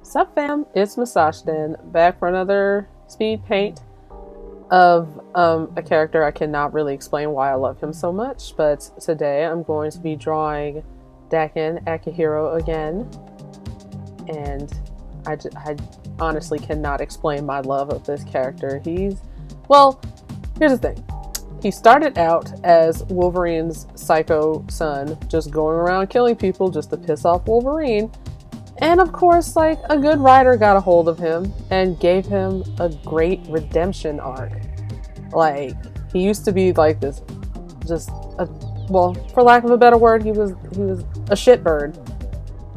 Sup fam, it's Musashden, back for another speed paint of a character. I cannot really explain why I love him so much, but today I'm going to be drawing Daken Akihiro again, and I honestly cannot explain my love of this character. Well, here's the thing. He started out as Wolverine's psycho son, just going around killing people just to piss off Wolverine. And of course, like, a good writer got a hold of him and gave him a great redemption arc. Like, he used to be like this, well, for lack of a better word, he was a shitbird.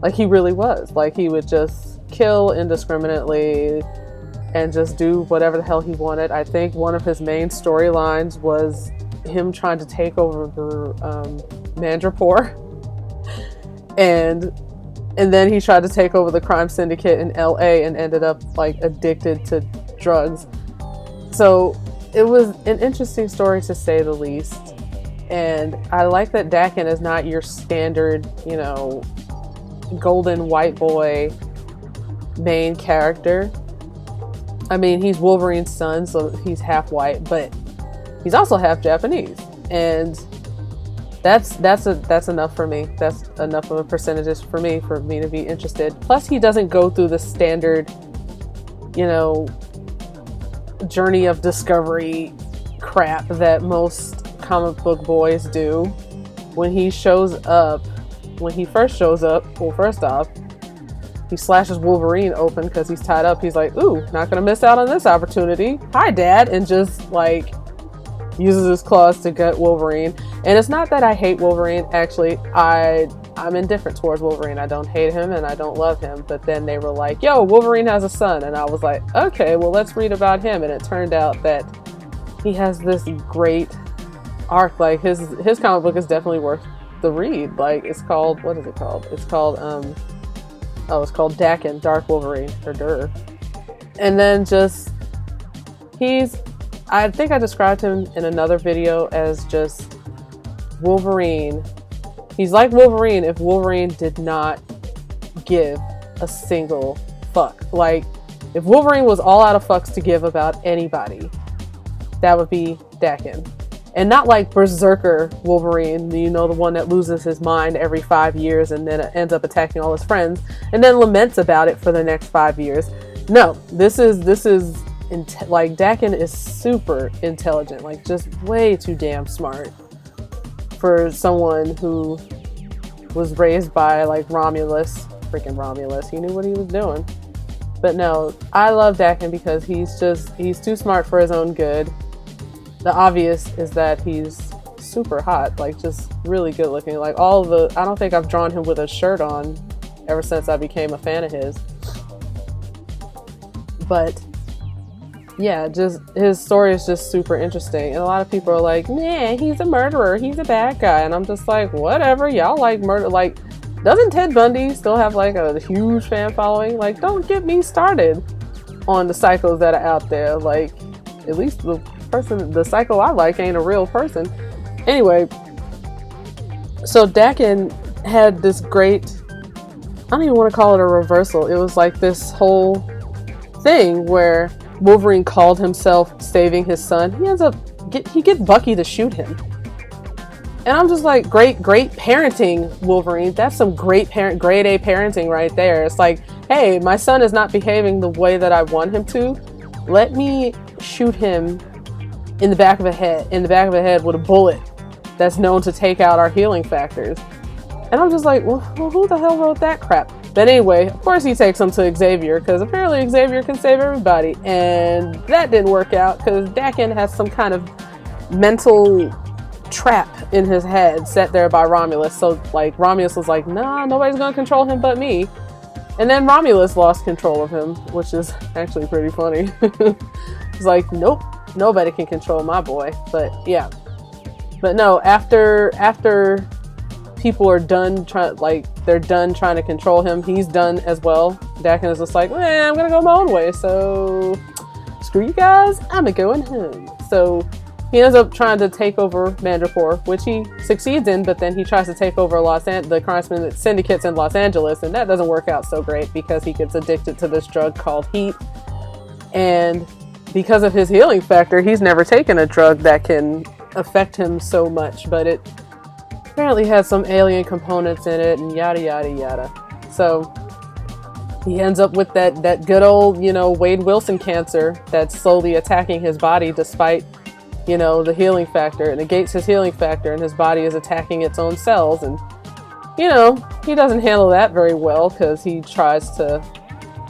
Like, he really was. Like, he would just kill indiscriminately and just do whatever the hell he wanted. I think one of his main storylines was him trying to take over Mandrapore. And then he tried to take over the crime syndicate in LA and ended up like addicted to drugs. So it was an interesting story to say the least. And I like that Daken is not your standard, golden white boy main character. I mean, he's Wolverine's son, so he's half white, but he's also half Japanese. And that's enough for me. That's enough of a percentage for me to be interested. Plus, he doesn't go through the standard, journey of discovery crap that most comic book boys do. When he first shows up, well, first off, he slashes Wolverine open because he's tied up. He's like, ooh, not gonna miss out on this opportunity. Hi, Dad. And just like uses his claws to gut Wolverine. And it's not that I hate Wolverine. Actually, I'm indifferent towards Wolverine. I don't hate him and I don't love him. But then they were like, yo, Wolverine has a son. And I was like, okay, well, let's read about him. And it turned out that he has this great arc. Like, his comic book is definitely worth the read. Like, it's called, what is it called? It's called, it's called Daken, Dark Wolverine, or Durr. And then I think I described him in another video as just Wolverine. He's like Wolverine if Wolverine did not give a single fuck. Like, if Wolverine was all out of fucks to give about anybody, that would be Daken. And not like Berserker Wolverine, the one that loses his mind every 5 years and then ends up attacking all his friends and then laments about it for the next 5 years. No, this is like, Daken is super intelligent, like just way too damn smart for someone who was raised by like Romulus. Freaking Romulus, he knew what he was doing. But no, I love Daken because he's too smart for his own good. The obvious is that he's super hot, like just really good looking. Like I don't think I've drawn him with a shirt on ever since I became a fan of his. But yeah, just his story is just super interesting. And a lot of people are like, nah, he's a murderer, he's a bad guy. And I'm just like, whatever, y'all like murder. Like, doesn't Ted Bundy still have like a huge fan following? Like, don't get me started on the psychos that are out there. Like, at least the psycho I like ain't a real person. Anyway, so Daken had this great, I don't even want to call it a reversal. It was like this whole thing where Wolverine called himself saving his son. He gets Bucky to shoot him. And I'm just like, great parenting, Wolverine. That's some grade A parenting right there. It's like, hey, my son is not behaving the way that I want him to. Let me shoot him in the back of the head with a bullet that's known to take out our healing factors. And I'm just like, well, who the hell wrote that crap? But anyway, of course he takes him to Xavier, because apparently Xavier can save everybody. And that didn't work out, because Daken has some kind of mental trap in his head set there by Romulus. So, like, Romulus was like, nah, nobody's going to control him but me. And then Romulus lost control of him, which is actually pretty funny. It's like, nope, nobody can control my boy. But yeah. But no, after people are done trying to control him, he's done as well. Daken is just like, I'm gonna go my own way, so screw you guys, I'm going home. So He ends up trying to take over Mandrapore, which he succeeds in, but then he tries to take over the crime syndicates in Los Angeles, and that doesn't work out so great because he gets addicted to this drug called heat. And because of his healing factor, he's never taken a drug that can affect him so much, but it apparently has some alien components in it, and yada yada yada. So he ends up with that good old, Wade Wilson cancer that's slowly attacking his body despite, the healing factor. It negates his healing factor, and his body is attacking its own cells. And, he doesn't handle that very well because he tries to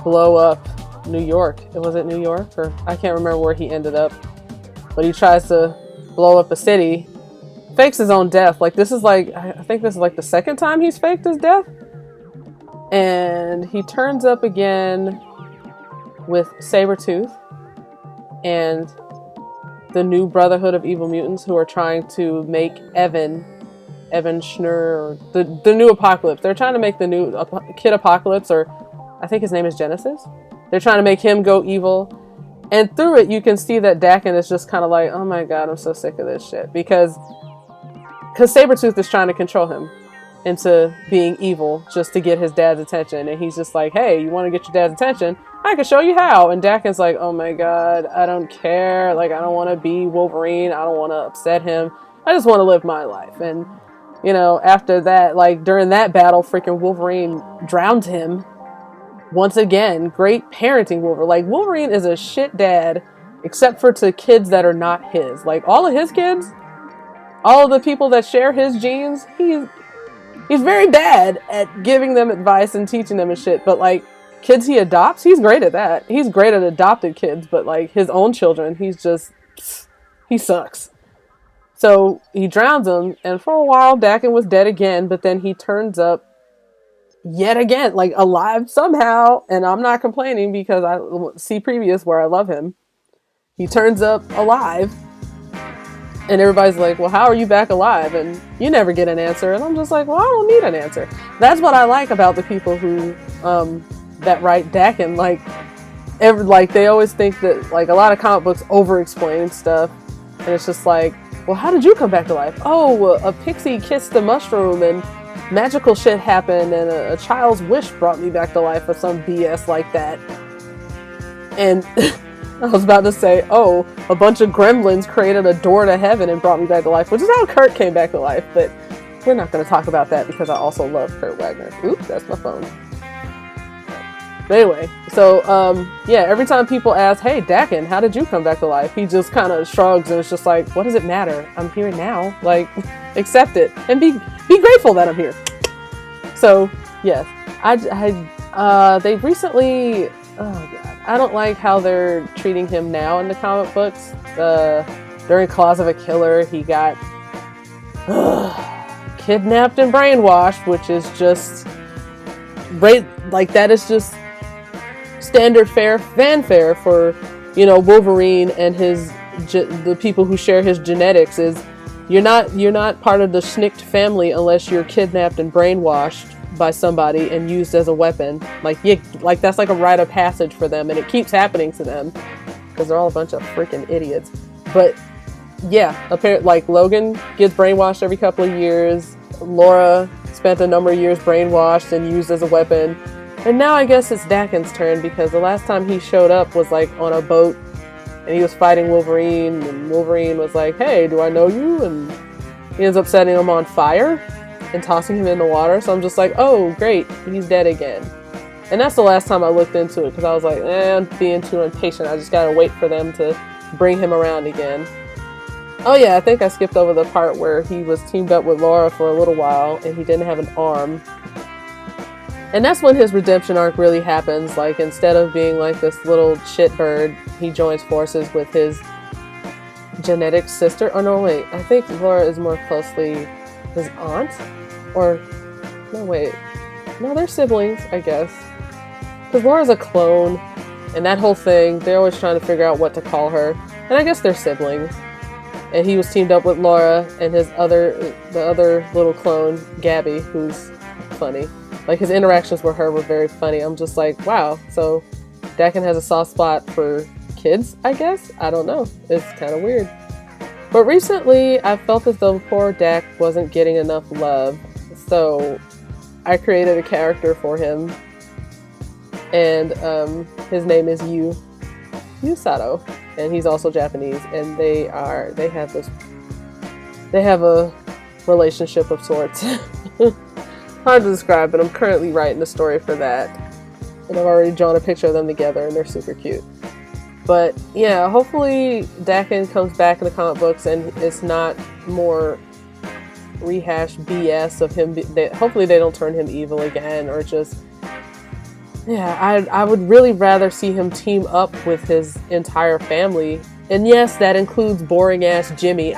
blow up New York. Was it New York? Or I can't remember where he ended up. But he tries to blow up a city, fakes his own death. I think this is the second time he's faked his death. And he turns up again with Sabretooth and the new Brotherhood of Evil Mutants, who are trying to make Evan Schnur, the new Apocalypse. They're trying to make the new Kid Apocalypse, or I think his name is Genesis. They're trying to make him go evil. And through it, you can see that Daken is just kind of like, oh my god, I'm so sick of this shit. Because Sabretooth is trying to control him into being evil just to get his dad's attention. And he's just like, hey, you want to get your dad's attention? I can show you how. And Daken's like, oh my god, I don't care. I don't want to be Wolverine. I don't want to upset him. I just want to live my life. And, after that, during that battle, freaking Wolverine drowned him. Once again, great parenting Wolverine. Wolverine is a shit dad, except for to kids that are not his. All of his kids, all of the people that share his genes, he's very bad at giving them advice and teaching them and shit. But kids he adopts, he's great at that. He's great at adopted kids, but his own children, he sucks. So he drowns them, and for a while Daken was dead again, but then he turns up yet again, alive somehow, and I'm not complaining because I see previous where I love him. He turns up alive, and everybody's like, well, how are you back alive? And you never get an answer, and I'm just like, well, I don't need an answer. That's what I like about the people who that write Daken. They always think that a lot of comic books over-explain stuff, and it's just like, well, how did you come back to life? Oh, a pixie kissed a mushroom and magical shit happened, and a child's wish brought me back to life, or some BS like that. And I was about to say, oh, a bunch of gremlins created a door to heaven and brought me back to life, which is how Kurt came back to life, but we're not going to talk about that because I also love Kurt Wagner. Oops, that's my phone. But anyway, so, every time people ask, hey, Daken, how did you come back to life? He just kind of shrugs, and it's just like, what does it matter? I'm here now. Accept it. And be grateful that I'm here. So, yes. They recently, oh god, I don't like how they're treating him now in the comic books. During Claws of a Killer, he got kidnapped and brainwashed, which is just, that is just standard fanfare for, Wolverine and the people who share his genetics. Is you're not part of the Schnicht family unless you're kidnapped and brainwashed by somebody and used as a weapon. That's a rite of passage for them, and it keeps happening to them because they're all a bunch of freaking idiots. But yeah, apparently, Logan gets brainwashed every couple of years. Laura spent a number of years brainwashed and used as a weapon. And now I guess it's Daken's turn, because the last time he showed up was on a boat, and he was fighting Wolverine, and Wolverine was like, hey, do I know you? And he ends up setting him on fire and tossing him in the water. So I'm just like, oh, great, he's dead again. And that's the last time I looked into it, because I was like, I'm being too impatient. I just gotta wait for them to bring him around again. Oh yeah, I think I skipped over the part where he was teamed up with Laura for a little while, and he didn't have an arm. And that's when his redemption arc really happens. Instead of being this little shitbird, he joins forces with his genetic sister. Oh no, wait. I think Laura is more closely his aunt? Or, no, wait. No, they're siblings, I guess. Because Laura's a clone, and that whole thing, they're always trying to figure out what to call her. And I guess they're siblings. And he was teamed up with Laura and the other little clone, Gabby, who's funny. His interactions with her were very funny. I'm just like, wow, so Daken has a soft spot for kids, I guess? I don't know. It's kind of weird. But recently, I felt as though poor Dak wasn't getting enough love, so I created a character for him, and his name is Sato, and he's also Japanese, and they have a relationship of sorts. Hard to describe, but I'm currently writing a story for that, and I've already drawn a picture of them together, and they're super cute. But yeah, hopefully Daken comes back in the comic books and it's not more rehashed BS of him. Hopefully they don't turn him evil again, or just, yeah, I would really rather see him team up with his entire family. And yes, that includes boring ass Jimmy.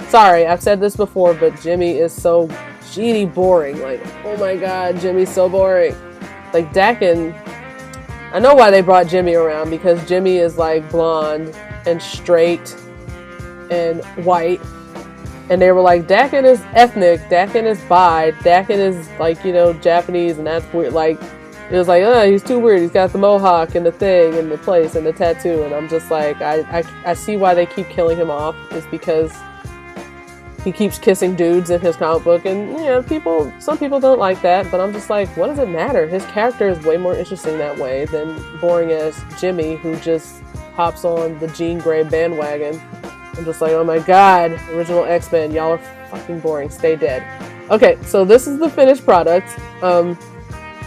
Sorry, I've said this before, but Jimmy is so genie boring. Like, oh my god, Jimmy's so boring. Like, Daken, I know why they brought Jimmy around, because Jimmy is like blonde and straight and white, and they were like, Daken is ethnic, Daken is bi, Daken is like, you know, Japanese, and that's weird. Like, it was like, oh, he's too weird, he's got the mohawk and the thing and the place and the tattoo, and I'm just like, I see why they keep killing him off, is because he keeps kissing dudes in his comic book, and you know, some people don't like that, but I'm just like, what does it matter? His character is way more interesting that way than boring as Jimmy, who just hops on the Jean Grey bandwagon. I'm just like, oh my god, original X-Men, y'all are fucking boring, stay dead. Okay, so this is the finished product.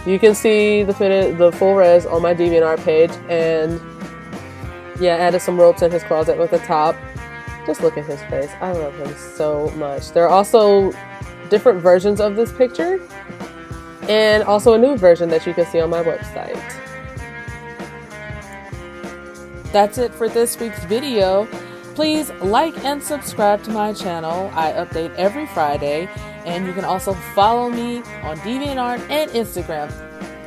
You can see the full res on my DeviantArt page, and yeah, added some ropes in his closet with the top. Just look at his face. I love him so much. There are also different versions of this picture, and also a new version that you can see on my website. That's it for this week's video. Please like and subscribe to my channel. I update every Friday, and you can also follow me on DeviantArt and Instagram.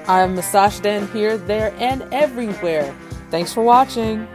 I'm Musashden here, there, and everywhere. Thanks for watching.